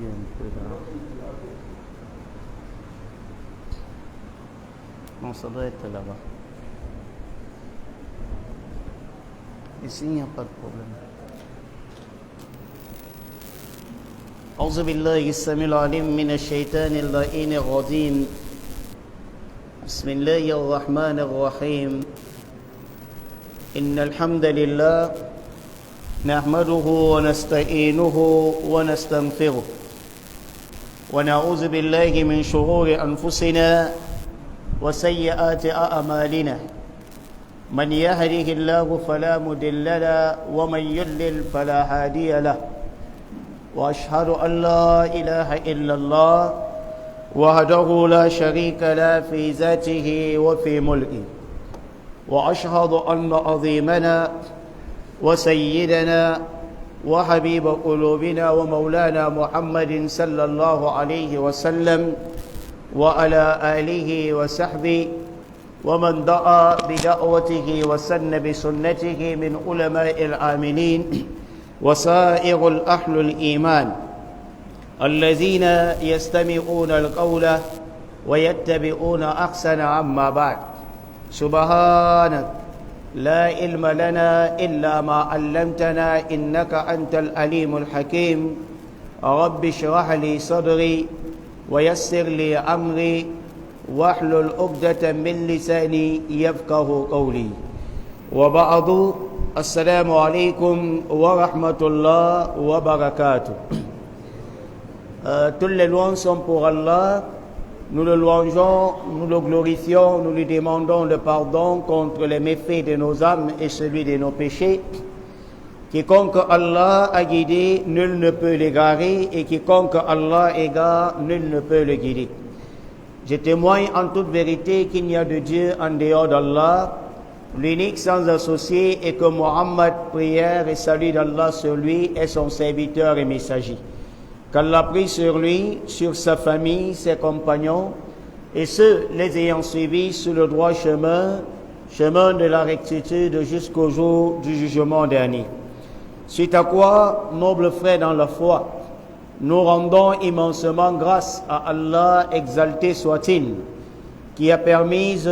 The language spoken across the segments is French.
un peu là. Non, ça doit être là-bas. Ici, il n'y a pas de problème. أعوذ بالله السميع العليم من الشيطان اللعين الرجيم بسم الله الرحمن الرحيم إن الحمد لله نحمده ونستعينه ونستغفره ونعوذ بالله من شرور أنفسنا وسيئات أعمالنا من يهده الله فلا مضل له ومن يضلل فلا هادي له وأشهد أن لا إله إلا الله وحده لا شريك له في ذاته وفي ملكه وأشهد أن عظيمنا وسيدنا وحبيب قلوبنا ومولانا محمد صلى الله عليه وسلم وعلى آله وصحبه ومن دعا بدعوته وسن بسنته من علماء العاملين وسائر الأهل الإيمان الذين يستمعون القول ويتبعون أحسن عما بعد سبحانك لا علم لنا إلا ما علمتنا إنك أنت العليم الحكيم رب اشرح لي صدري ويسر لي أمري واحلل عقدة من لساني يفقه قولي وبعد السلام عليكم ورحمة الله وبركاته. Toutes les louanges sont pour Allah. Nous le louangeons, nous le glorifions, nous lui demandons le pardon contre les méfaits de nos âmes et celui de nos péchés. Quiconque Allah a guidé, nul ne peut l'égarer, et quiconque Allah égare, nul ne peut le guider. Je témoigne en toute vérité qu'il n'y a de Dieu en dehors d'Allah, l'unique sans associé, et que Mohammed, prière et salut d'Allah sur lui, est son serviteur et messager. Qu'Allah prie sur lui, sur sa famille, ses compagnons, et ceux les ayant suivis sur le droit chemin, chemin de la rectitude jusqu'au jour du jugement dernier. Suite à quoi, nobles frères dans la foi, nous rendons immensement grâce à Allah, exalté soit-il, qui a permis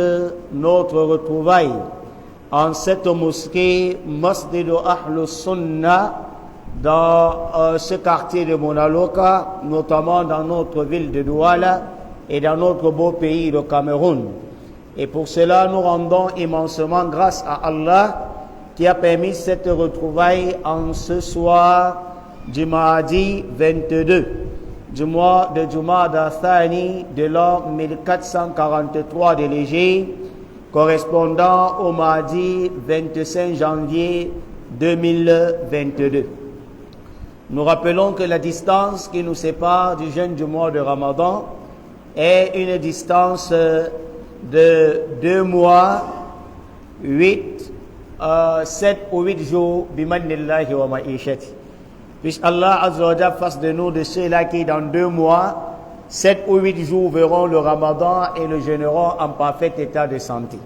notre retrouvaille en cette mosquée, Masjid Ahlus Sunnah, dans ce quartier de Monaloka, notamment dans notre ville de Douala et dans notre beau pays, le Cameroun. Et pour cela, nous rendons immensement grâce à Allah qui a permis cette retrouvaille en ce soir du mardi 22 du mois de Jumada Thani de l'an 1443 de l'Hégire, correspondant au mardi 25 janvier 2022. Nous rappelons que la distance qui nous sépare du jeûne du mois de Ramadan est une distance de 2 mois, 7 ou 8 jours, bimannillahi wa ma'ishati. Puisse Allah Azza wa Jalla fasse de nous de ceux-là qui dans 2 mois, 7 ou 8 jours verront le Ramadan et le jeûneront en parfait état de santé.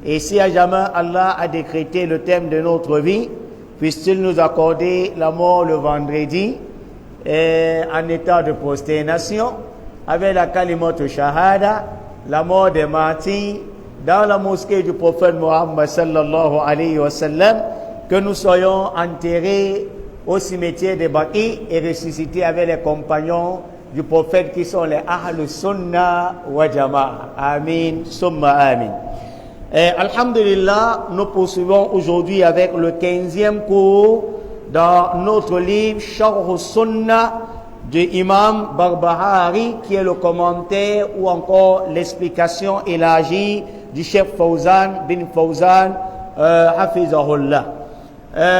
Et si à jamais Allah a décrété le thème de notre vie, puisse-t-il nous accorder la mort le vendredi en état de prosternation avec la kalimat shahada, la mort des martyrs dans la mosquée du prophète Mohammed sallallahu alayhi wa sallam, que nous soyons enterrés au cimetière de Baqi et ressuscités avec les compagnons du prophète qui sont les Ahlus Sunnah wa Jama'a. Amin, summa amin. Alhamdulillah, nous poursuivons aujourd'hui avec le 15e cours dans notre livre Sharh Sunnah de Imam Barbahari, qui est le commentaire ou encore l'explication élargie du chef Fawzan bin Fawzan Hafizahullah.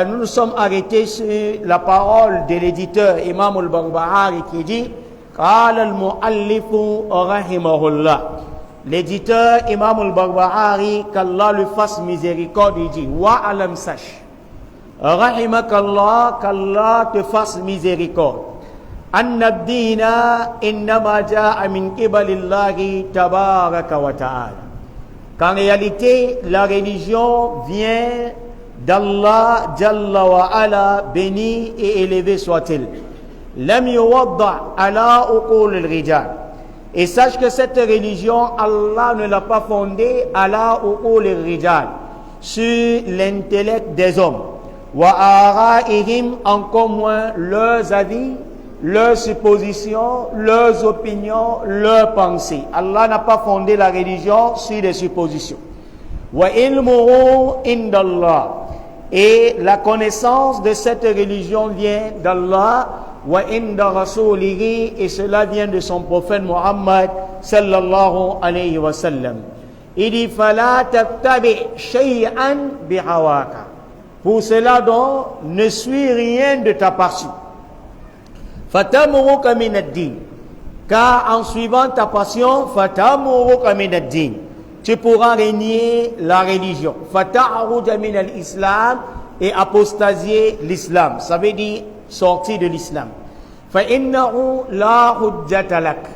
Nous nous sommes arrêtés sur la parole de l'éditeur Imam al-Barbahari qui dit Qala al-muallifu rahimahullah. L'éditeur Imam al-Barbahari, qu'Allah lui fasse miséricorde, il dit wa alam sash rahimakallah, qu'Allah te fasse miséricorde, anna ad-dina innama jaa min qibalillahi tabaraka wa ta'ala, qu'en réalité la religion vient d'Allah Jalla wa Ala, béni et élevé soit-il. lam yuwadda ala uqul al-rijal. Et sache que cette religion, Allah ne l'a pas fondée ala uqul al-rijal, sur l'intellect des hommes. Wa ara'ihim, encore moins leurs avis, leurs suppositions, leurs opinions, leurs pensées. Allah n'a pas fondé la religion sur des suppositions. Wa ilmuhu indallah. Et la connaissance de cette religion vient d'Allah. Wa inda rasulihi, et cela vient de son prophète Muhammad sallallahu alayhi wa sallam. Il dit fala tattabi shay'an bihawaka. Pour cela donc, ne suis rien de ta passion. Fatamuruka min ad-din. Car en suivant ta passion, fatamuruka min ad-din, tu pourras régner la religion. Fata'aruja min al-islam, et apostasier l'islam. Ça veut dire sortir de l'islam. Fa'innahu la hujjata lak.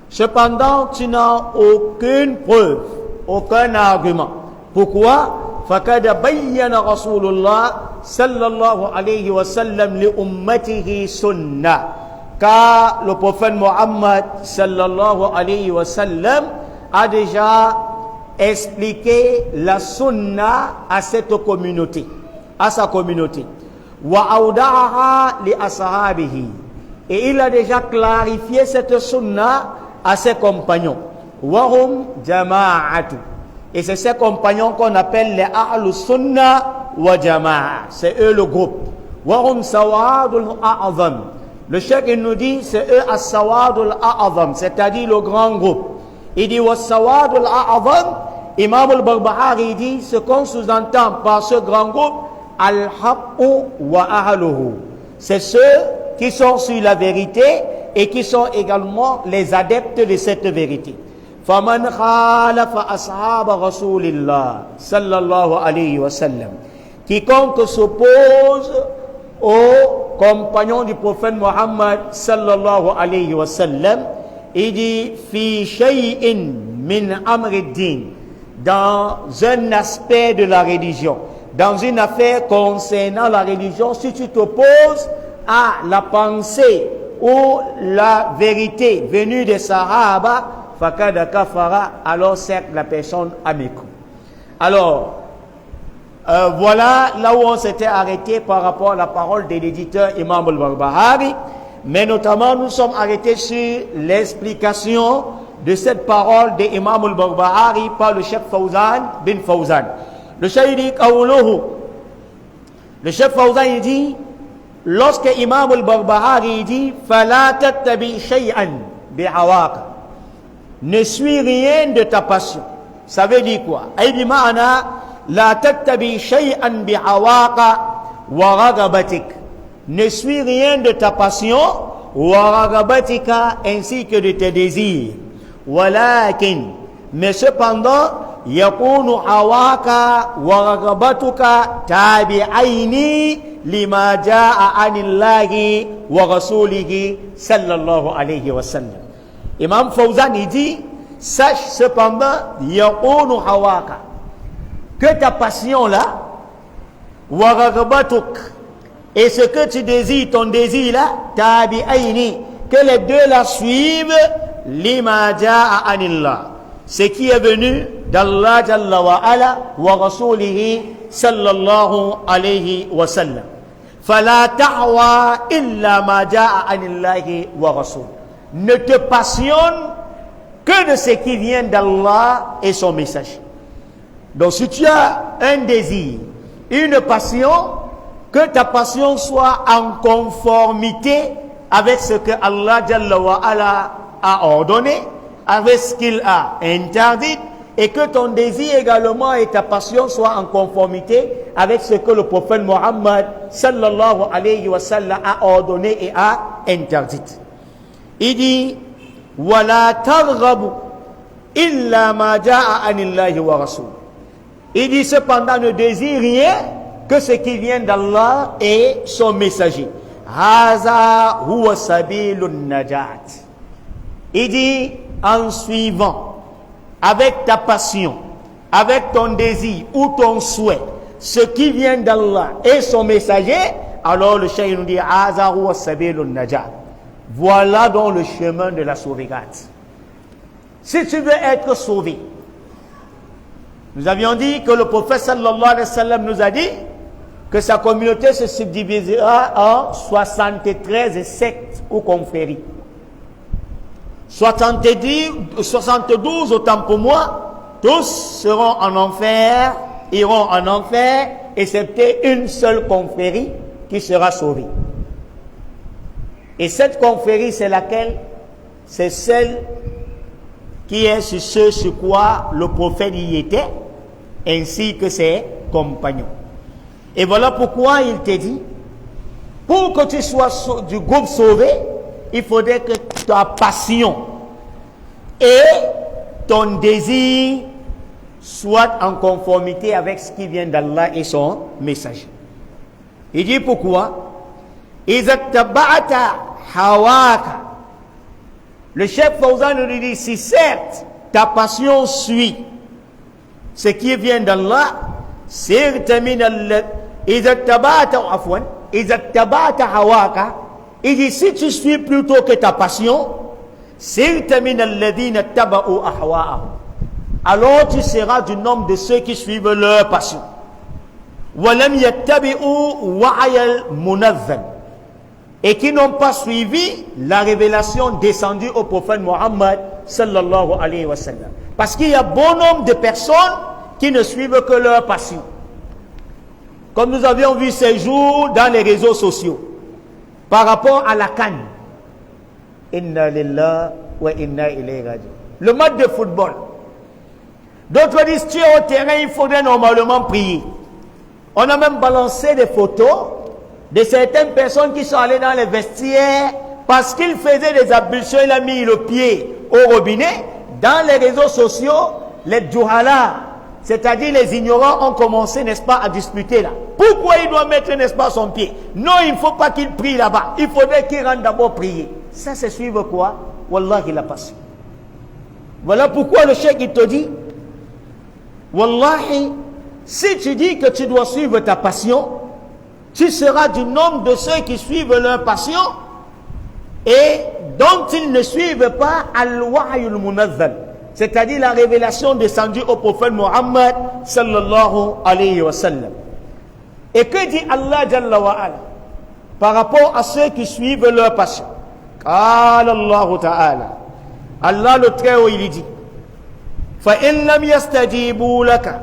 Cependant, tu n'as aucune preuve, aucun argument. Pourquoi? فَقَدْ بَيَّنَ رَسُولُ اللَّهِ صَلَّى اللَّهُ عَلَيْهِ وَسَلَّمْ لِأُمَّتِهِ سُنَّةً. Car le prophète Muhammad sallallahu alayhi wa sallam a déjà expliqué la sunna à cette communauté, à sa communauté. وَأَوْدَعَهَا لِأَصْحَابِهِ. Et il a déjà clarifié cette sunna à ses compagnons. وَهُمْ جَمَاعَةٌ. Et c'est ces compagnons qu'on appelle les Ahlus Sunnah wa Jama'a. C'est eux le groupe. Wahum Sawadul A'azam. Le cheikh il nous dit, c'est eux As-Sawadul A'azam, c'est-à-dire le grand groupe. Il dit, wa Sawadul A'azam, Imam al-Barbahari dit, ce qu'on sous-entend par ce grand groupe, Al-Haqqu wa Ahluhu. C'est ceux qui sont sur la vérité et qui sont également les adeptes de cette vérité. فَمَنْ خَالَفَ أَصْحَابَ رَسُولِ اللَّهِ صَلَّى اللَّهُ عَلَيْهِ وَسَلَّمَ. Quiconque s'oppose aux compagnons du prophète Muhammad sallallahu alayhi wa sallam, il dit fi shay'in min amri din, dans un aspect de la religion, dans une affaire concernant la religion, si tu t'opposes à la pensée ou la vérité venue des Sahaba, fakada kafara, alors certes la personne a mécru. Alors voilà là où on s'était arrêté par rapport à la parole de l'éditeur Imam al-Barbahari, mais notamment nous sommes arrêtés sur l'explication de cette parole de Imam al-Barbahari par le chef Fawzan bin Fawzan. Le chef dit qawluhu, le chef Fawzan il dit, lorsque Imam al-Barbahari dit fala tattabi shay'an bihawaka, ne suis rien de ta passion, ça veut dire quoi? Il dit ma'ana la tattabi shay'an bihawaka wa ragabatik, ne suis rien de ta passion, wa ragabatika, ainsi que de tes désirs. Walakin, mais cependant, yakunu hawaka wa ragabatuka tabi'aini lima ja'a anillahi wa rasulihi sallallahu alayhi wa sallam. Imam Fawzan il dit, sache cependant, yakunu hawaka, que ta passion là, wa ragabatuk, et ce que tu désires, ton désir là, tabi'aini, que les deux la suivent, lima ja'a anillah, ce qui est venu d'Allah jalla wa ala wa rasulihi sallallahu alayhi wa sallam. Fala ta'wa illa ma ja'a anillahi wa rasul. Ne te passionne que de ce qui vient d'Allah et son message. Donc si tu as un désir, une passion, que ta passion soit en conformité avec ce que Allah jalla wa ala a ordonné, avec ce qu'il a interdit, et que ton désir également et ta passion soient en conformité avec ce que le prophète Muhammad sallallahu alayhi wa sallam a ordonné et a interdit. Il dit wala targhabu illa ma jaa anillahi wa rasul. Il dit cependant ne désire rien que ce qui vient d'Allah et son messager. Haza huwa sabilun najat. Il dit en suivant avec ta passion, avec ton désir ou ton souhait, ce qui vient d'Allah et son messager, alors le cheikh nous dit Haza huwa sabilun najat. Voilà donc le chemin de la sauvegarde. Si tu veux être sauvé, nous avions dit que le prophète sallallahu alayhi wa sallam nous a dit que sa communauté se subdivisera en 73 sectes ou confréries. 72 autant pour moi, tous seront en enfer, iront en enfer, excepté une seule confrérie qui sera sauvée. Et cette confrérie, c'est laquelle? C'est celle qui est sur ce sur quoi le prophète y était, ainsi que ses compagnons. Et voilà pourquoi il te dit, pour que tu sois du groupe sauvé, il faudrait que ta passion et ton désir soient en conformité avec ce qui vient d'Allah et son messager. Il dit pourquoi? Le chef Fawzan nous dit, si certes ta passion suit ce qui vient d'Allah, il dit, si tu suis plutôt que ta passion, alors tu seras du nombre de ceux qui suivent leur passion. Et qui n'ont pas suivi la révélation descendue au prophète Mohammed sallallahu alayhi wa sallam. Parce qu'il y a bon nombre de personnes qui ne suivent que leur passion. Comme nous avions vu ces jours dans les réseaux sociaux, par rapport à la CAN. Inna lillahi wa inna ilayhi raji'un. Le match de football. D'autres disent, tu es au terrain, il faudrait normalement prier. On a même balancé des photos de certaines personnes qui sont allées dans les vestiaires parce qu'ils faisaient des ablutions, il a mis le pied au robinet. Dans les réseaux sociaux, les djouhala, c'est-à-dire les ignorants, ont commencé, n'est-ce pas, à disputer là. Pourquoi il doit mettre, n'est-ce pas, son pied? Non, il ne faut pas qu'il prie là-bas. Il faudrait qu'il rentre d'abord prier. Ça, c'est suivre quoi? Wallah, il a passé. Voilà pourquoi le cheikh, il te dit, Wallahi, si tu dis que tu dois suivre ta passion, tu seras du nombre de ceux qui suivent leur passion et dont ils ne suivent pas al-wa'yul munazzal, c'est-à-dire la révélation descendue au prophète Mohammed sallallahu alayhi wa sallam. Et que dit Allah Jalla wa ala par rapport à ceux qui suivent leur passion? Qala Allah ta'ala, Allah le Très-Haut, il dit, fa in lam yastajibu laka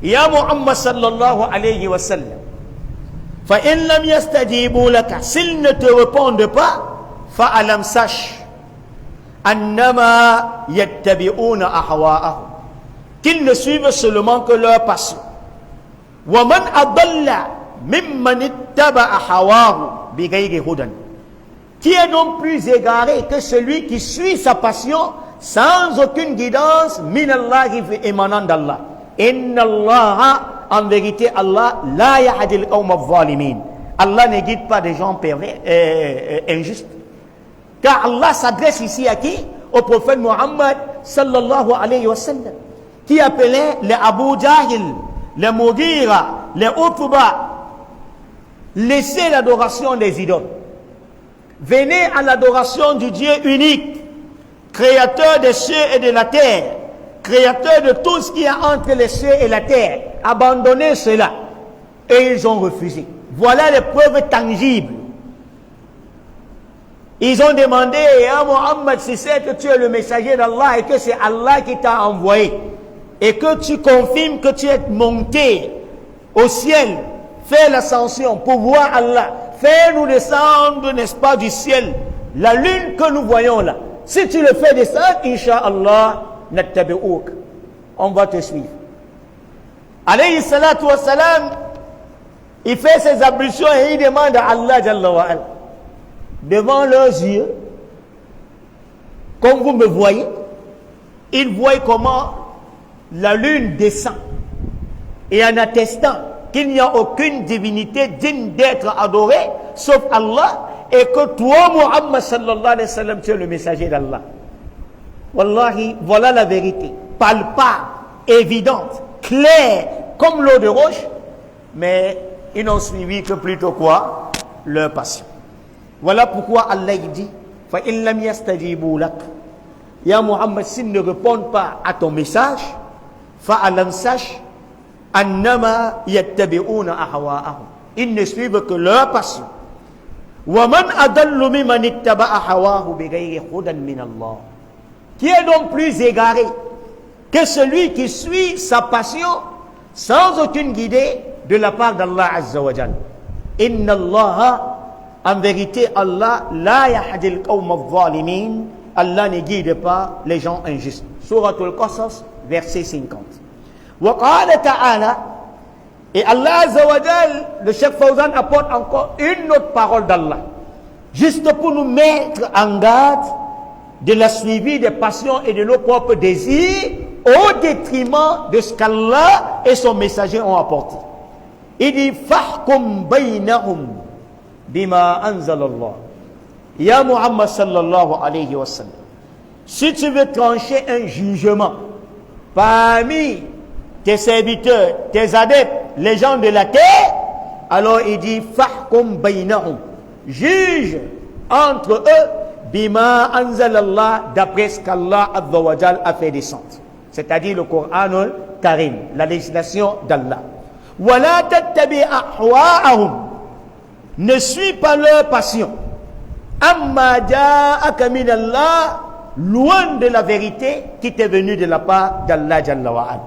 ya Muhammad sallallahu alayhi wa sallam, fa in lam yastajibu laka, s'ils ne te répondent pas, fa alam sache annama yattabi'una ahwa'ahum, qu'ils ne suivent seulement que leur passion. Wa man adalla mimman ittaba'a hawahu bighayri hudan, qui est donc plus égaré que celui qui suit sa passion sans aucune guidance minallahi émanant d'Allah. Inna Allah, en vérité Allah, la yahdi al-qawm adh-dhalimin, Allah ne guide pas des gens pervers, injustes. Car Allah s'adresse ici à qui? Au prophète Mohammed sallallahu alayhi wa sallam, qui appelait les Abu Jahil, les Mughira, les Utba, laissez l'adoration des idoles. Venez à l'adoration du Dieu unique, créateur des cieux et de la terre, créateur de tout ce qui est entre les cieux et la terre. Abandonnez cela. Et ils ont refusé. Voilà les preuves tangibles. Ils ont demandé à Mohammed, si c'est que tu es le messager d'Allah et que c'est Allah qui t'a envoyé, et que tu confirmes que tu es monté au ciel, fais l'ascension pour voir Allah, fais-nous descendre, n'est-ce pas, du ciel, la lune que nous voyons là. Si tu le fais descendre, Inch'Allah, nattabi'ouk, on va te suivre. Alayhi salatu wa salam, il fait ses ablutions et il demande à Allah Jalla wa ala, devant leurs yeux, comme vous me voyez, ils voient comment la lune descend, et en attestant qu'il n'y a aucune divinité digne d'être adorée sauf Allah, et que toi Muhammad sallallahu alayhi wa sallam, tu es le messager d'Allah. Wallahi, voilà la vérité, palpable, évidente, claire, comme l'eau de roche, mais ils n'ont suivi que plutôt quoi? Leur passion. Voilà pourquoi Allah dit fa in lam yastajibu lak, ya Muhammad, s'ils ne répondent pas à ton message, fa alam sache annama yattabi'una ahwa'ahum, ils ne suivent que leur passion. Wa man adallu mimman ittaba'a hawahu bighayri hudan min Allah, qui est donc plus égaré que celui qui suit sa passion sans aucune guidée de la part d'Allah Azza wa Jal. Inna Allah, en vérité Allah, la yahdi al-qawm al-zalimin, Allah ne guide pas les gens injustes. Surat al-Qasas, verset 50. Wa qala ta'ala, et Allah Azza wa Jal, le Cheikh Fawzan apporte encore une autre parole d'Allah, juste pour nous mettre en garde de la suivi des passions et de nos propres désirs au détriment de ce qu'Allah et son messager ont apporté. Il dit fahkum baynahum bima anzalallah. Ya Muhammad sallallahu alayhi wa sallam, si tu veux trancher un jugement parmi tes serviteurs, tes adeptes, les gens de la terre, alors il dit fahkum baynahum, juge entre eux bima anzalallah, d'après ce qu'Allah azza wa jal a fait descendre, c'est-à-dire le Coran al-Karim, la législation d'Allah. Wala tattabi ahwa'ahum, ne suis pas leur passion. Amma ja'aka min Allah, loin de la vérité qui t'est venue de la part d'Allah Jalla wa ala.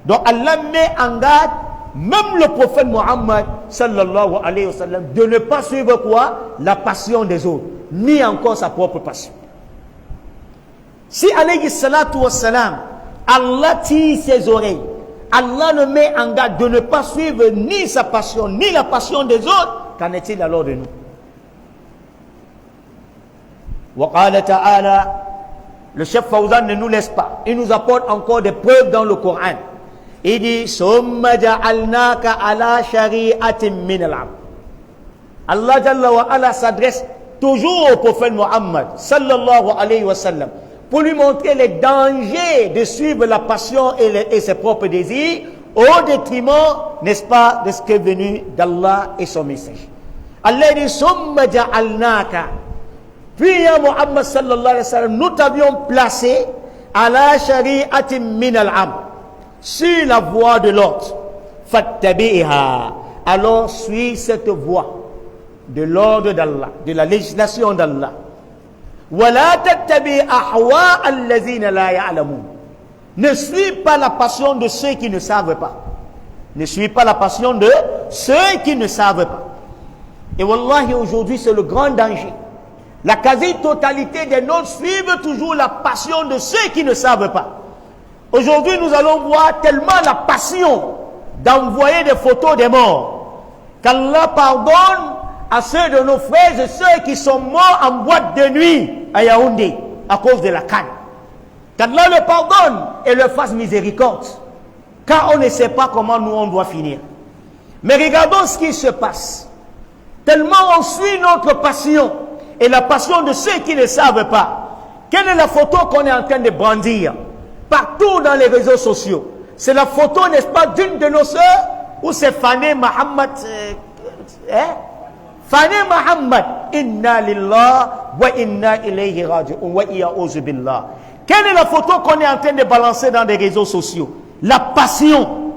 Donc Allah met en garde même le prophète Muhammad sallallahu alayhi wa sallam de ne pas suivre quoi? La passion des autres, ni encore sa propre passion. Si alayhi salatu wa salam, Allah tire ses oreilles, Allah le met en garde de ne pas suivre ni sa passion, ni la passion des autres, qu'en est-il alors de nous? Wa qala ta'ala, le chef Fawzan ne nous laisse pas, il nous apporte encore des preuves dans le Coran. Il dit summa ja'alnaka ala shari'atin min al-amr. Allah Jalla wa ala s'adresse toujours au prophète Muhammad sallallahu alayhi wa sallam pour lui montrer les dangers de suivre la passion et ses propres désirs au détriment, n'est-ce pas, de ce qui est venu d'Allah et son message. Allah dit summa ja'alnaka, puis ya Muhammad sallallahu alayhi wa sallam, nous t'avions placé ala shari'atin min al-amr, sur la voie de l'ordre. Fattabi'ha, alors suis cette voie de l'ordre d'Allah, de la législation d'Allah. Wala tattabi ahwa allazina la ya'lamun, ne suis pas la passion de ceux qui ne savent pas. Ne suis pas la passion de ceux qui ne savent pas. Et wallahi, aujourd'hui c'est le grand danger. La quasi-totalité des nôtres suivent toujours la passion de ceux qui ne savent pas. Aujourd'hui, nous allons voir tellement la passion d'envoyer des photos des morts, qu'Allah pardonne à ceux de nos frères et ceux qui sont morts en boîte de nuit à Yaoundé à cause de la canne. Qu'Allah le pardonne et le fasse miséricorde, car on ne sait pas comment nous on doit finir. Mais regardons ce qui se passe. Tellement on suit notre passion et la passion de ceux qui ne savent pas. Quelle est la photo qu'on est en train de brandir partout dans les réseaux sociaux? C'est la photo, n'est-ce pas, d'une de nos sœurs, ou c'est Fanny Muhammad, Fanny Muhammad, inna lillah wa inna ilayhi raji'un wa iya'uzu billah. Quelle est la photo qu'on est en train de balancer dans les réseaux sociaux? La passion.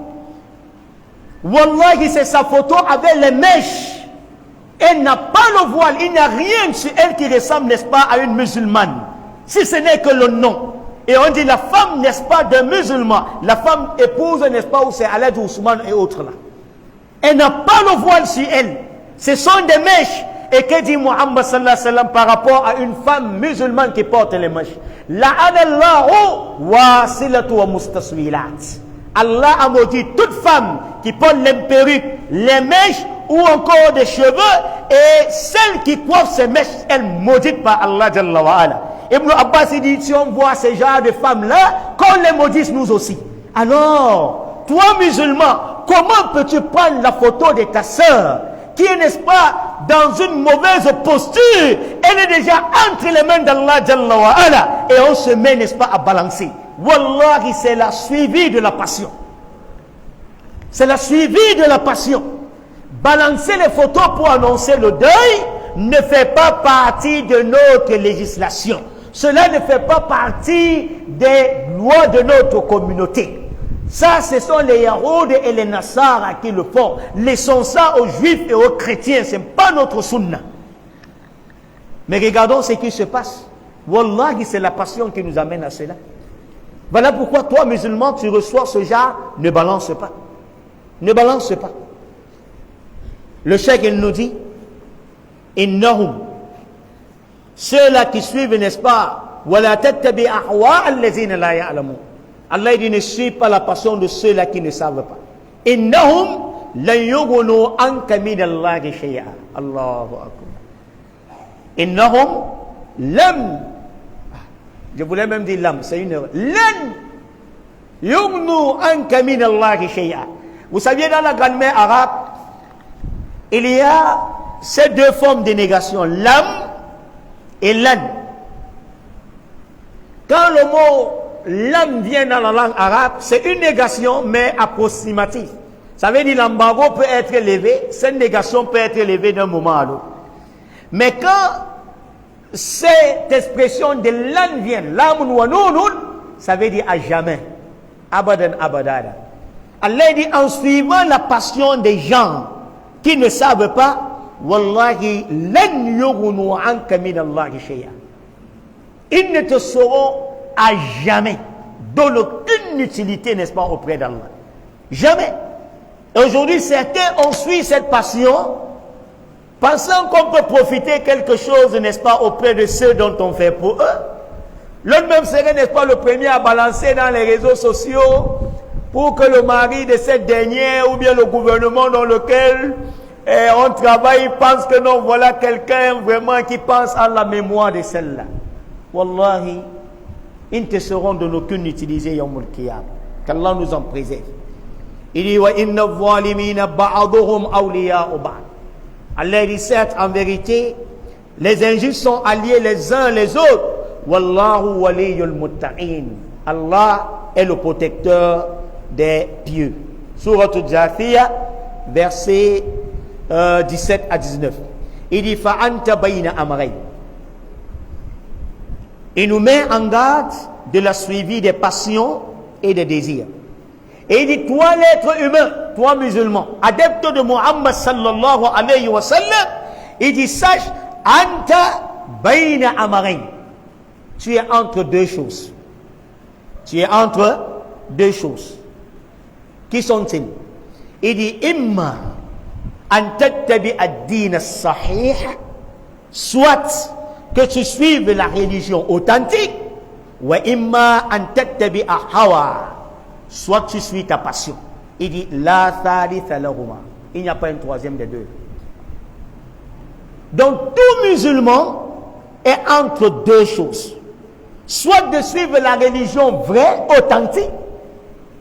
Wallahi, c'est sa photo avec les mèches. Elle n'a pas le voile, il n'y a rien sur elle qui ressemble, n'est-ce pas, à une musulmane, si ce n'est que le nom. Et on dit la femme, n'est-ce pas, d'un musulman, la femme épouse, n'est-ce pas, où c'est Alad Ousmane et autres là. Elle n'a pas le voile sur elle. Ce sont des mèches. Et que dit Muhammad sallallahu alayhi wa sallam par rapport à une femme musulmane qui porte les mèches? La'anallahu wasilatu wa mustaswilat. Allah a maudit toute femme qui porte les perruques, les mèches ou encore des cheveux, et celle qui coiffe ces mèches, elle maudite par Allah Jalla wa ala. Ibn Abbas il dit, si on voit ces genres de femmes-là, qu'on les maudisse nous aussi. Alors, toi musulman, comment peux-tu prendre la photo de ta sœur, qui est, n'est-ce pas, dans une mauvaise posture? Elle est déjà entre les mains d'Allah Jalla wa ala, et on se met, n'est-ce pas, à balancer. Wallahi, c'est la suivi de la passion. C'est la suivi de la passion. Balancer les photos pour annoncer le deuil, ne fait pas partie de notre législation. Cela ne fait pas partie des lois de notre communauté. Ça, ce sont les Yahoud et les Nassara qui le font. Laissons ça aux Juifs et aux chrétiens. Ce n'est pas notre sunna. Mais regardons ce qui se passe. Wallahi, c'est la passion qui nous amène à cela. Voilà pourquoi toi, musulman, tu reçois ce genre, ne balance pas. Ne balance pas. Le cheikh, il nous dit, innahum, ceux-là qui suivent, n'est-ce pas, wala tattabi ahwa allazina la ya'lamun. Allah dit, ne suit pas la passion de ceux-là qui ne savent pas. Innahum lan yughnu anka min Allahi shay'a. Allahu akbar. Innahum lam. Je voulais même dire lam, c'est une erreur. Lan yughnu anka min Allahi shay'a. Vous saviez, dans la grammaire arabe, il y a ces deux formes de négation, lam et lan. Quand le mot lam vient dans la langue arabe, c'est une négation, mais approximative. Ça veut dire l'embargo peut être levé, cette négation peut être levée d'un moment à l'autre. Mais quand cette expression de lan vient, lamun wa nunun, ça veut dire à jamais. Abadan abadada. Allah dit, en suivant la passion des gens qui ne savent pas, wallahi lan yughnu anka min Allahi shay'a. Ils ne te sauront à jamais donne aucune utilité, n'est-ce pas, auprès d'Allah. Jamais. Et aujourd'hui, certains ont suivi cette passion, pensant qu'on peut profiter quelque chose, n'est-ce pas, auprès de ceux dont on fait pour eux. L'autre même serait, n'est-ce pas, le premier à balancer dans les réseaux sociaux pour que le mari de cette dernière ou bien le gouvernement dans lequel on travaille pense que non, voilà quelqu'un vraiment qui pense à la mémoire de celle-là. Wallahi, ils ne te seront de aucune utilité yawmul qiyam. Qu'Allah nous en préserve. Il dit wa inna zalimina ba'duhum awliya'u ba'd. Allah dit certes, en vérité, les injustes sont alliés les uns les autres. Wallahu waliyul muttaqin. Allah est le protecteur des pieux. Sourate Jathiyah, versets 17 à 19. Il dit fa anta bayna amrayn. Il nous met en garde de la suivi des passions et des désirs. Et il dit, toi l'être humain, toi musulman, adepte de Muhammad sallallahu alayhi wa sallam, il dit, sache, anta bayna amrayn. Tu es entre deux choses. Tu es entre deux choses. Qui sont-ils? Il dit, imma an tattabi ad-din as-sahih, soit que tu suives la religion authentique, wa imma an tattabi'a hawa, soit tu suis ta passion. Il dit la thalitha lahuma, il n'y a pas un troisième des deux. Donc tout musulman est entre deux choses, soit de suivre la religion vraie, authentique,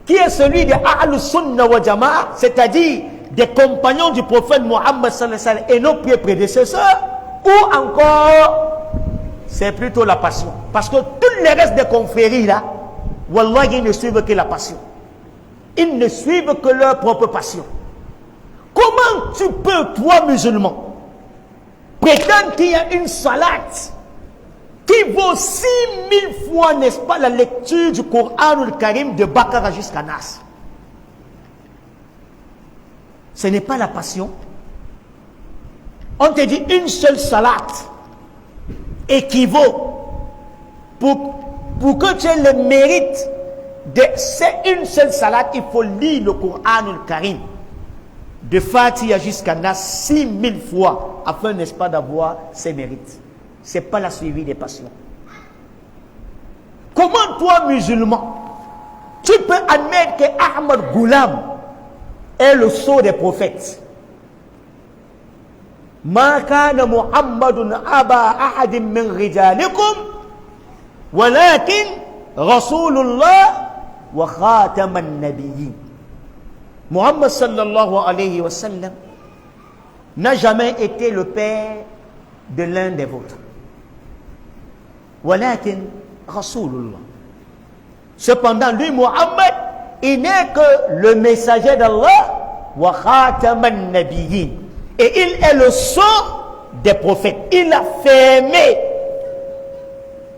qui est celui de Ahlus Sunnah wa Jama'a, c'est-à-dire des compagnons du prophète Muhammad sallallahu alayhi wa sallam et nos prédécesseurs, ou encore c'est plutôt la passion. Parce que tous les restes des confréries là, wallahi, ils ne suivent que la passion. Ils ne suivent que leur propre passion. Comment tu peux, toi musulman, prétendre qu'il y a une salate qui vaut 6000 fois, n'est-ce pas, la lecture du Coran al-Karim de Bakara jusqu'à Nas? Ce n'est pas la passion. On te dit une seule salate équivaut pour que tu aies le mérite de c'est une seule salade, il faut lire le Coran al-Karim de Fatiha jusqu'à Nas 6000 fois afin, n'est-ce pas, d'avoir ses mérites. C'est pas la suivi des passions. Comment toi musulman tu peux admettre que Ahmad Ghulam est le sceau des prophètes? Ma kana Muhammadun aba ahadin min rijalikum walakin Rasulullah wa khataman nabiyyin. Muhammad sallallahu alayhi wa sallam n'a jamais été le père de l'un des vôtres. Walakin Rasulullah. Cependant, lui, Muhammad, il n'est que le messager d'Allah wa khataman nabiyyin. Et il est le sceau des prophètes. Il a fermé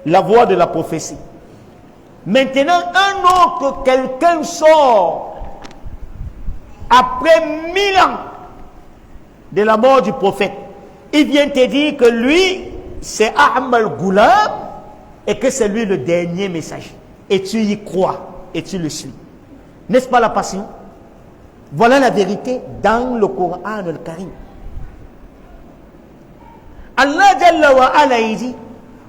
la voie de la prophétie. Maintenant, un autre quelqu'un sort après 1000 ans de la mort du prophète. Il vient te dire que lui, c'est Ahmad Ghulam et que c'est lui le dernier messager. Et tu y crois et tu le suis. N'est-ce pas la passion? Voilà la vérité dans le Coran al-Karim. Allah Jalla wa ala dit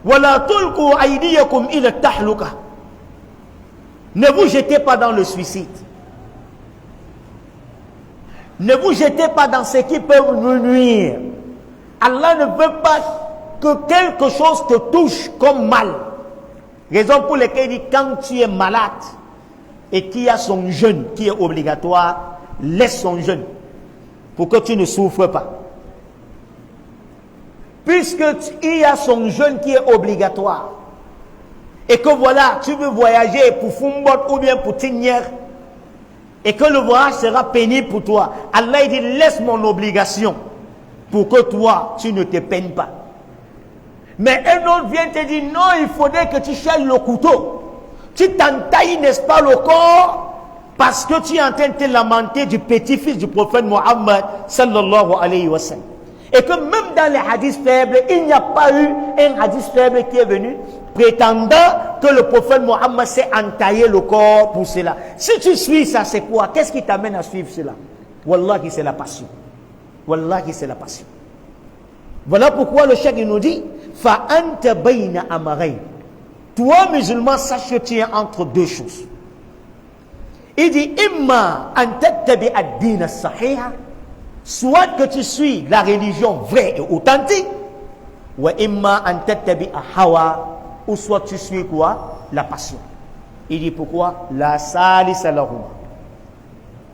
wala tulqu aydiyakum ila tahluka. Ne vous jetez pas dans le suicide. Ne vous jetez pas dans ce qui peut vous nuire. Allah ne veut pas que quelque chose te touche comme mal. Raison pour laquelle il dit quand tu es malade et qu'il y a son jeûne qui est obligatoire, laisse son jeûne pour que tu ne souffres pas. Puisqu'il y a son jeûne qui est obligatoire et que voilà, tu veux voyager pour Fumbot ou bien pour Tignière et que le voyage sera pénible pour toi, Allah dit laisse mon obligation pour que toi, tu ne te peines pas. Mais un autre vient te dire non, il faudrait que tu cherches le couteau. Tu t'entailles, n'est-ce pas, le corps parce que tu es en train de te lamenter du petit-fils du prophète Mohammed sallallahu alayhi wa sallam. Et que même dans les hadiths faibles, il n'y a pas eu un hadith faible qui est venu prétendant que le prophète Mohammed s'est entaillé le corps pour cela. Si tu suis ça, c'est quoi? Qu'est-ce qui t'amène à suivre cela? Wallahi, c'est la passion. Wallahi, c'est la passion. Voilà pourquoi le cheikh nous dit fa anta bayna amrayn. Toi, musulman, sache que tu es entre deux choses. Il dit imma an tattabi ad-din as-sahiha, soit que tu suis la religion vraie et authentique, ou imma an tattabi hawa, ou soit tu suis quoi? La passion. Il dit pourquoi? La salisa lahuma.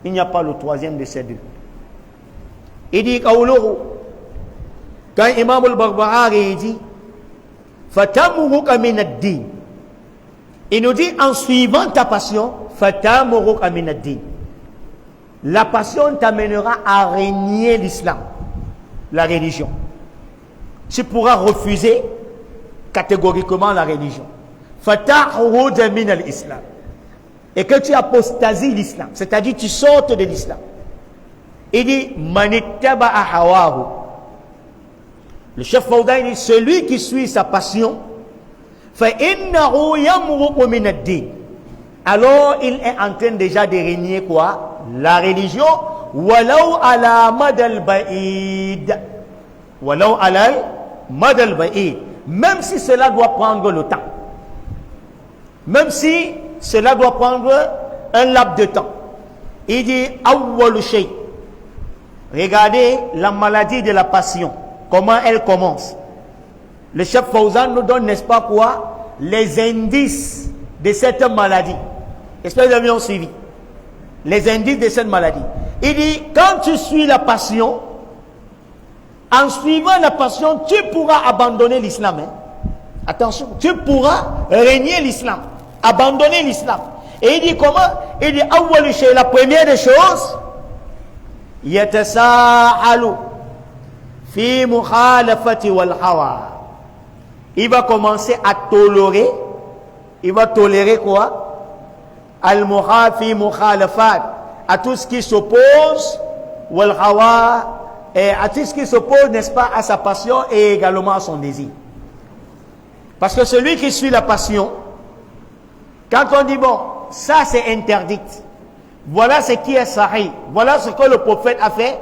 Il n'y a pas le troisième de ces deux. Il dit qawluhu, quand Imam al-Barbahari dit fatamuruka min ad-din, il nous dit en suivant ta passion, fatamuruka min ad-din, la passion t'amènera à régner l'islam, la religion. Tu pourras refuser catégoriquement la religion. Fatahruja min al-islam, et que tu apostasies l'islam, c'est-à-dire tu sortes de l'islam. Il dit manittaba'a hawahu. Le chef Fawzan dit celui qui suit sa passion, fa innahu yamruqu min ad-din, alors il est en train déjà de régner quoi? La religion. Walau ala madal ba'id, walau ala madal ba'id, même si cela doit prendre le temps, même si cela doit prendre un laps de temps. Il dit awwalu shay, regardez la maladie de la passion, comment elle commence. Le chef Fawzan nous donne, n'est-ce pas quoi, les indices de cette maladie. Est-ce que vous avez suivi les indices de cette maladie? Il dit quand tu suis la passion, en suivant la passion, tu pourras abandonner l'islam. Attention, tu pourras régner l'islam, abandonner l'islam. Et il dit comment? Il dit awwal shay, la première des choses, yatasaahalu fi mukhalafati wal hawa. Il va commencer à tolérer. Il va tolérer quoi? Al-muhafi mukhalafat, à tout ce qui s'oppose, wal hawa, et à tout ce qui s'oppose, n'est-ce pas, à sa passion et également à son désir. Parce que celui qui suit la passion, quand on dit bon, ça c'est interdit, voilà ce qui est sahih, voilà ce que le prophète a fait,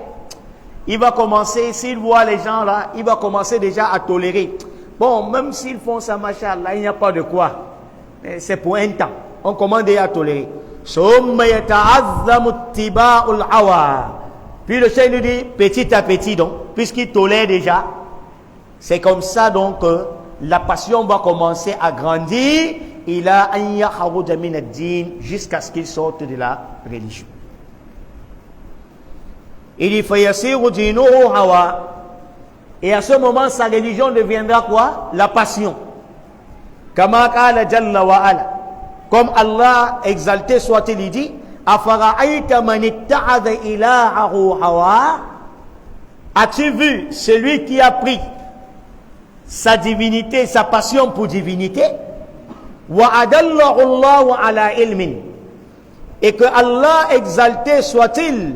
il va commencer, s'il voit les gens là, il va commencer déjà à tolérer. Bon, même s'ils font ça, machallah, il n'y a pas de quoi. C'est pour un temps. On commence déjà à tolérer. Puis le cheikh nous dit, petit à petit donc, puisqu'il tolère déjà, c'est comme ça donc que la passion va commencer à grandir, jusqu'à ce qu'il sorte de la religion. Il dit, et à ce moment, sa religion deviendra quoi? La passion. Kama qala jalla wa ala. Comme Allah exalté soit-il, il dit, afara'ayta man itta'adha ilahahu hawa, As-tu vu celui qui a pris sa divinité, sa passion pour divinité? Wa adallahu Allahu ala ilmin. Et que Allah exalté soit-il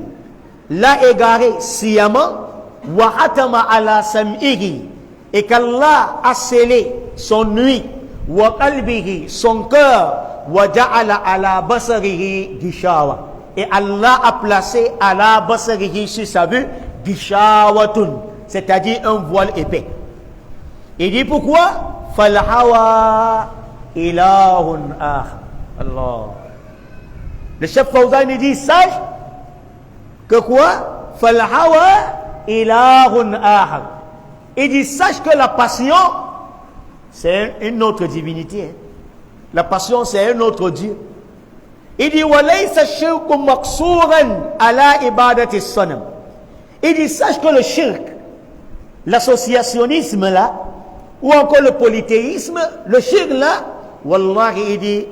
l'a égaré sciemment. Wa hatama ala sam'ihi. Et qu'Allah a scellé son ouïe. Wa qalbihi, son cœur. Wa ja'ala ala basarihi gishawa. Et Allah a placé ala basarihi sur sa vue gishawatun, c'est-à-dire un voile épais. Il dit pourquoi? Fal hawa ilahun akhar. Allah. Le chef Fawzan dit sache que quoi? Fal hawa ilahun akhar. Il dit sache que la passion c'est une autre divinité. La passion c'est un autre Dieu. Il dit walaysa shirku maqsuran ala ibadati sanam. Il dit sache que le shirk, l'associationnisme là, ou encore le polythéisme, le shirk là, wallahi il dit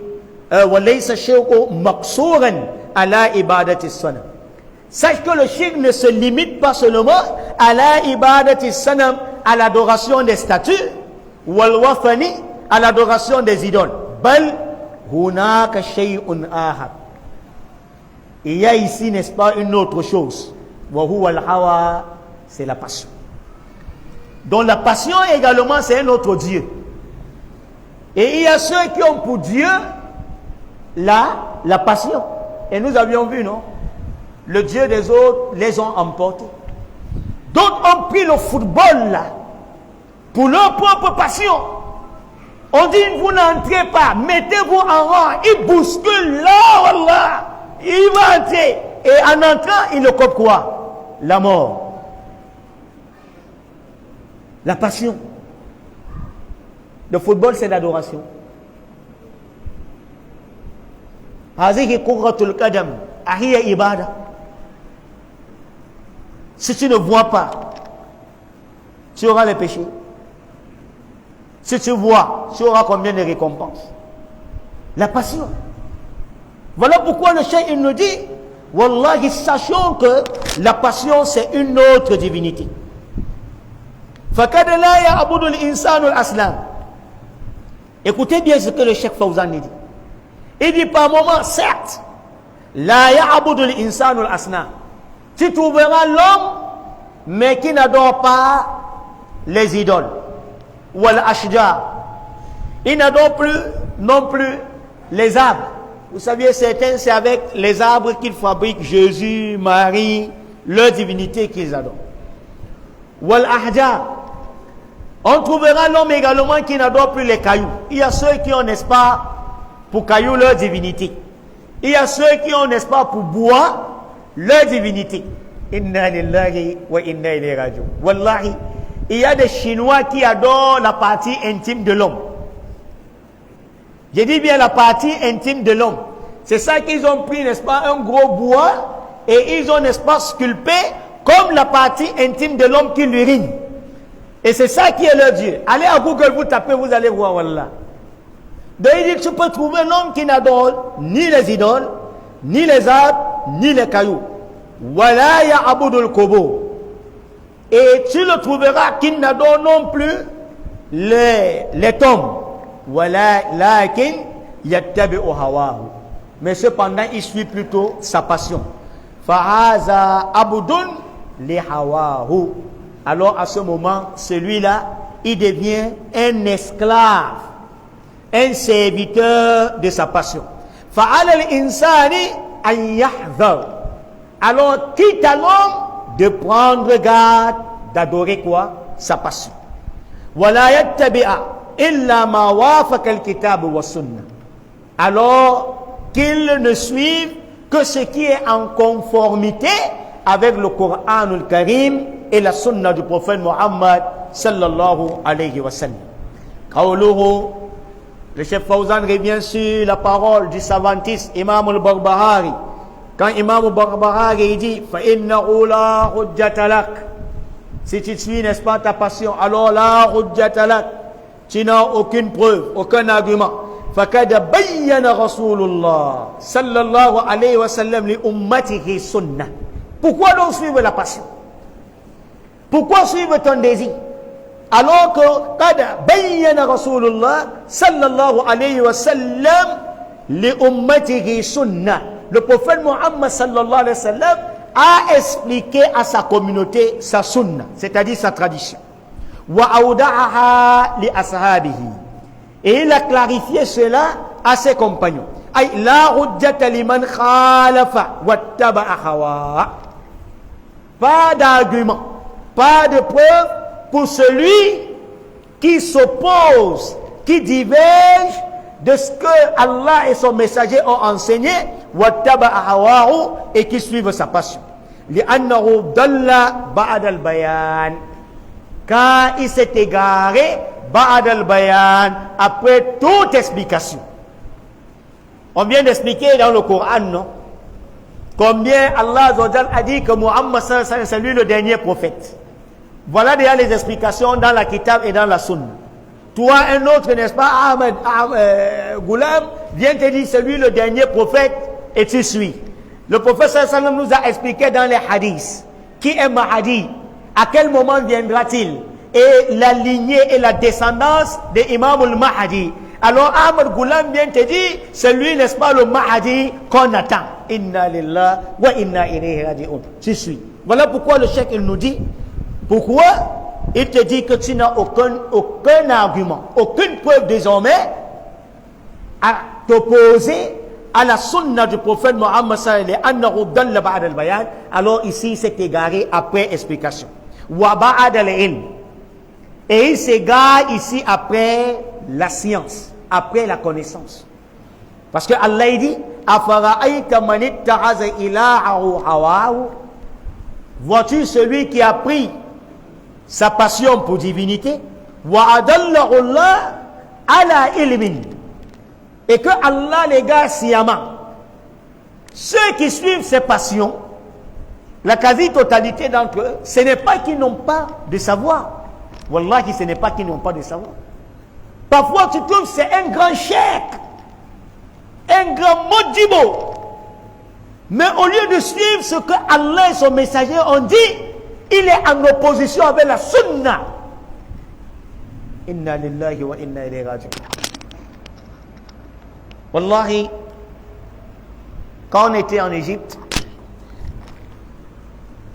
walaysa shirku maqsuran ala ibadati sanam. Sache que le shirk ne se limite pas seulement à la ibadati sanam, à l'adoration des statues, wal wathani, à l'adoration des idoles. Bal hunaka shay'un ahad. Il y a ici, n'est-ce pas, une autre chose. Wa huwa al-hawa, c'est la passion. Donc la passion également, c'est un autre Dieu. Et il y a ceux qui ont pour Dieu la passion. Et nous avions vu, non? Le Dieu des autres les ont emportés. D'autres ont pris le football là pour leur propre passion. On dit vous n'entrez pas, mettez-vous en rang, il bouscule là, wallah, il va entrer. Et en entrant, il le cope quoi? La mort. La passion. Le football c'est l'adoration. Hazihi qurratul qadam, ahiya ibada. Si tu ne vois pas, tu auras les péchés. Si tu vois, tu auras combien de récompenses? La passion. Voilà pourquoi le cheikh il nous dit, wallahi, sachons que la passion c'est une autre divinité. Fakad la ya'budu al-insanu al-asnam. Écoutez bien ce que le cheikh Fawzan dit. Il dit par moment, certes, la ya'budu al-insanu al-asnam. Tu trouveras l'homme, mais qui n'adore pas les idoles. Ou al-ashjar. Il n'adore plus, non plus, les arbres. Vous saviez, certains, c'est avec les arbres qu'ils fabriquent Jésus, Marie, leur divinité qu'ils adorent. Ou al-ahjar. On trouvera l'homme également qui n'adore plus les cailloux. Il y a ceux qui ont, n'est-ce pas, pour cailloux leur divinité. Il y a ceux qui ont, n'est-ce pas, pour bois, leur divinité. Inna lillahi wa inna ilayhi raji'un. Wallahi, il y a des Chinois qui adorent la partie intime de l'homme. Je dis bien la partie intime de l'homme. C'est ça qu'ils ont pris, n'est-ce pas, un gros bois, et ils ont, n'est-ce pas, sculpté comme la partie intime de l'homme qui l'urine. Et c'est ça qui est leur Dieu. Allez à Google, vous tapez, vous allez voir, wallah. Donc il dit que tu peux trouver l'homme qui n'adore ni les idoles, ni les arbres, ni les cailloux. Wala ya'budul qubur. Et tu le trouveras qui n'adore non plus les tombes. Wala lakin yattabi'u hawahu. Mais cependant, il suit plutôt sa passion. Fahaza abudun li hawahu. Alors à ce moment, celui-là, il devient un esclave, un serviteur de sa passion. Fa'ala al-insani an yahdhar. Alors, quitte à l'homme de prendre garde, d'adorer quoi? Sa passion. Wala yattabi'a illa ma wafaqa al-kitab wa sunnah. Alors, qu'il ne suive que ce qui est en conformité avec le Coran al-Karim et la sunna du prophète Muhammad sallallahu alayhi wa sallam. Qawluhu, le chef Fawzan revient sur la parole du savantiste Imam al-Barbahari. Quand Imam al-Barbahari dit fa innahu la hujjata lak, si tu suis, n'est-ce pas, ta passion, alors la hujjata lak, tu n'as aucune preuve, aucun argument. Faqad bayyana Rasulullah sallallahu alayhi wa sallam li ummatihi sunnah. Pourquoi donc suivre la passion? Pourquoi suivre ton désir? Alors que قد بين رسول الله صلى الله عليه وسلم لأمته سنة. Le prophète Mohammed sallallahu alayhi wa sallam a expliqué à sa communauté sa sunna, c'est-à-dire sa tradition. وأودعها لأصحابه. Et il a clarifié cela à ses compagnons. أي لا حجة لمن خالف واتبع هواه. Pas d'argument, pas de preuve pour celui qui s'oppose, qui diverge de ce que Allah et son messager ont enseigné, et qui suivent sa passion. Car il s'est égaré après toute explication. On vient d'expliquer dans le Coran, non? Combien Allah a dit que Muhammad c'est lui le dernier prophète. Voilà déjà les explications dans la Kitab et dans la Sunna. Toi, un autre, n'est-ce pas, Ahmed Ghulam, vient te dire c'est lui le dernier prophète et tu suis. Le prophète sallam nous a expliqué dans les hadiths qui est Mahdi, à quel moment viendra-t-il, et la lignée et la descendance de Imam al-Mahdi. Alors Ahmed Ghulam vient te dire c'est lui, n'est-ce pas, le Mahdi qu'on attend. Inna lillahi wa inna ilayhi raji'un. Tu suis. Voilà pourquoi le cheikh il nous dit. Pourquoi? Il te dit que tu n'as aucun argument, aucune preuve désormais à t'opposer à la sunna du prophète Mohammed sallallahu alayhi wa sallam. Alors ici il s'est égaré après explication. Et il s'égare ici après la science, après la connaissance. Parce que Allah dit vois-tu celui qui a pris sa passion pour divinité, et que Allah les gars sciemment, ceux qui suivent ces passions, la quasi-totalité d'entre eux, ce n'est pas qu'ils n'ont pas de savoir. Wallahi, ce n'est pas qu'ils n'ont pas de savoir. Parfois, tu trouves c'est un grand chèque, un grand modibo. Mais au lieu de suivre ce que Allah et son messager ont dit, il est en opposition avec la sunna. Inna lillahi wa inna ilayhi raji'un. Wallahi, quand on était en Égypte,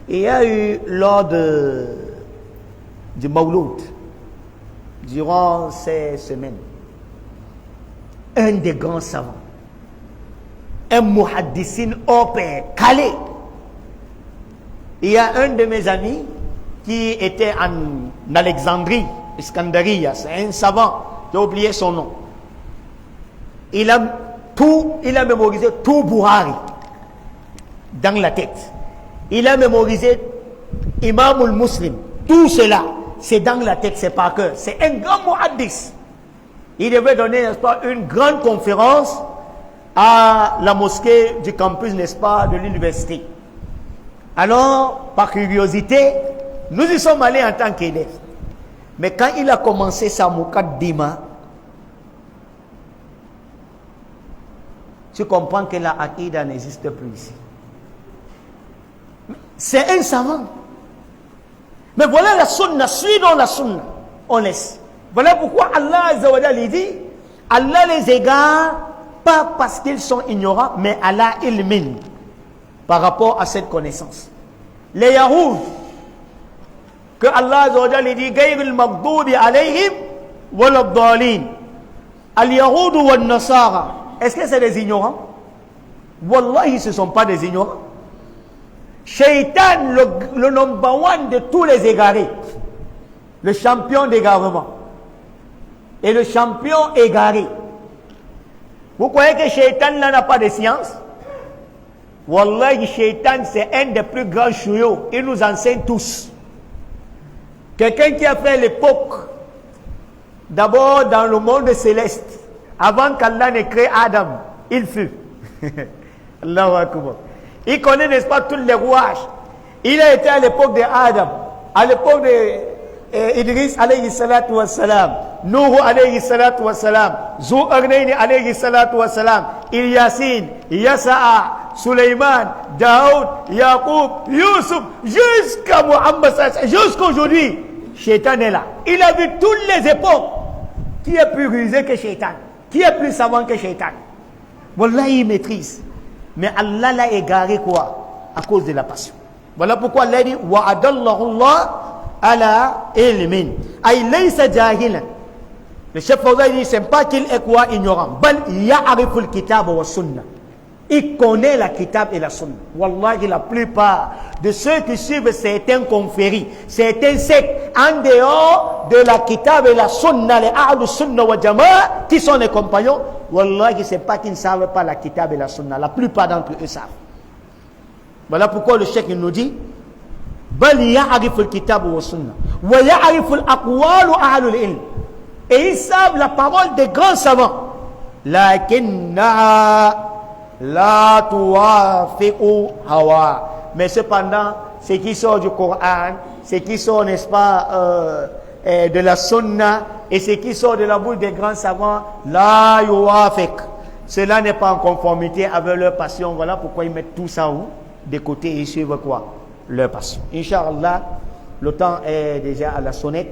il y a eu lors du Mawlud, durant ces semaines, un des grands savants, un muhaddisine au père, calé. Il y a un de mes amis qui était en Alexandrie, Iskandaria, c'est un savant, j'ai oublié son nom. Il a mémorisé tout Buhari dans la tête. Il a mémorisé Imam al-Muslim. Tout cela, c'est dans la tête, c'est par cœur. C'est un grand muhaddis. Il devait donner, n'est-ce pas, une grande conférence à la mosquée du campus, n'est-ce pas, de l'université. Alors, par curiosité, nous y sommes allés en tant qu'élèves. Mais quand il a commencé sa muqaddima, tu comprends que la aqidah n'existe plus ici. C'est un savant. Mais voilà la sunna, suivons la sunna. On laisse. Voilà pourquoi Allah Azza wa Jalla dit, Allah les égare, pas parce qu'ils sont ignorants, mais Allah ilmin, par rapport à cette connaissance. Les Yahoud, que Allah Azza wa Jalla dit, Gayril Maghdubi alayhim wal-Dhalin. Al-Yahoud ou al-Nasara. Est-ce que c'est des ignorants? Wallahi, ce ne sont pas des ignorants. Shaitan, le number one de tous les égarés, le champion d'égarement, et le champion égaré. Vous croyez que Shaitan là n'a pas de science? Wallahi, Shaitan c'est un des plus grands chouyos. Il nous enseigne tous. Quelqu'un qui a fait l'époque, d'abord dans le monde céleste, avant qu'Allah n'ait créé Adam, il fut. Allahu Akbar. Il connaît, n'est-ce pas, tous les rouages. Il a été à l'époque de Adam, à l'époque de Idris alayhi salatu wa salam, Nuhu alayhi salatu wa salam, Zulqarnayn alayhi salatu wa salam, Ilyasin, Yasa'a, Suleiman, Daoud, Yacoub, Youssouf, jusqu'à Mohammed, jusqu'à aujourd'hui, Shaitan est là. Il a vu toutes les époques. Qui est plus rusé que Shaitan? Qui est plus savant que Shaitan? Wallah, il maîtrise. Mais Allah l'a égaré quoi? À cause de la passion. Voilà pourquoi Allah dit wa'adallahu Allah ala ilmin. Ay laysa jahilan. Le chef Fawzan dit c'est pas qu'il est quoi ignorant. Bal ya'riful kitab wa sunnah. Il connaît la kitab et la sunna. Wallahi, la plupart de ceux qui suivent certains confréries, certains sectes, en dehors de la kitab et la sunna, les ahlus sunna wa jama'a, qui sont les compagnons, wallahi, c'est pas qu'ils ne savent pas la kitab et la sunna. La plupart d'entre eux savent. Voilà pourquoi le cheikh nous dit bal ya'riful kitab wa sunna wa ya'riful aqwalu ahlul ilm. Et ils savent la parole des grands savants. Lakinna la tuwafiqu hawa. Mais cependant, ce qui sort du Coran, ce qui sort, n'est-ce pas, de la sunna, et ce qui sort de la bouche des grands savants, la yuwafiq. Cela n'est pas en conformité avec leur passion. Voilà pourquoi ils mettent tout ça où? De côté et ils suivent quoi? Leur passion. Inch'Allah, le temps est déjà à la sonnette.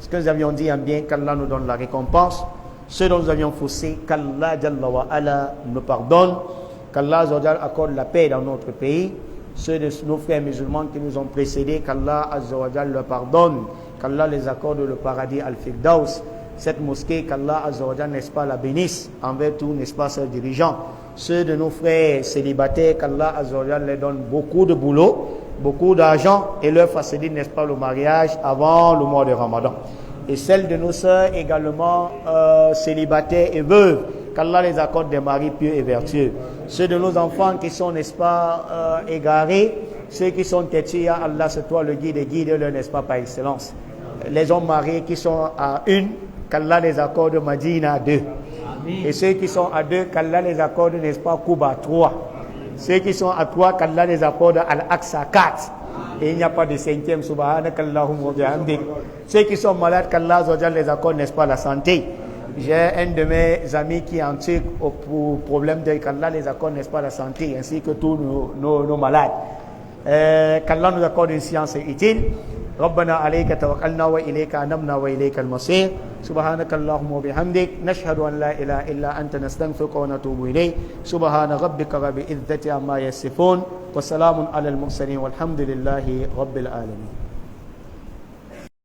Ce que nous avions dit en bien, qu'Allah nous donne la récompense. Ce dont nous avions faussé, qu'Allah Jalla wa Ala nous pardonne, qu'Allah accorde la paix dans notre pays. Ceux de nos frères musulmans qui nous ont précédés, qu'Allah Azzawajal leur pardonne, qu'Allah les accorde le paradis Al-Firdaus. Cette mosquée, qu'Allah Azzawajal, n'est-ce pas, la bénisse envers tout, n'est-ce pas, ses dirigeants. Ceux de nos frères célibataires, qu'Allah Azzawajal leur donne beaucoup de boulot, beaucoup d'argent et leur facilite, n'est-ce pas, le mariage avant le mois de Ramadan. Et celles de nos sœurs également célibataires et veuves, qu'Allah les accorde des maris pieux et vertueux. Ceux de nos enfants qui sont, n'est-ce pas, égarés, ceux qui sont têtus, ya Allah, c'est toi le guide et guide-le, n'est-ce pas, par excellence. Les hommes mariés qui sont à une, qu'Allah les accorde Madina à deux. Amen. Et ceux qui sont à deux, qu'Allah les accorde, n'est-ce pas, Kuba à trois. Ceux qui sont à trois, qu'Allah les accorde Al-Aqsa à quatre. Et il n'y a pas de cinquième, subhanakallahumma wa bihamdik. Ceux qui sont malades, qu'Allah les accorde, n'est-ce pas, la santé. J'ai un de mes amis qui est en Turquie pour problème de qu'Allah les accorde, n'est-ce pas, la santé, ainsi que tous nos malades. Qu'Allah nous accorde une science utile. ربنا عليك توكلنا وإليك أنبنا وإليك المصير سبحانك اللهم وبحمدك نشهد أن لا إله إلا أنت نستغفرك ونتوب إليك سبحان ربك رب العزة عما يصفون وسلام على المرسلين والحمد لله رب العالمين.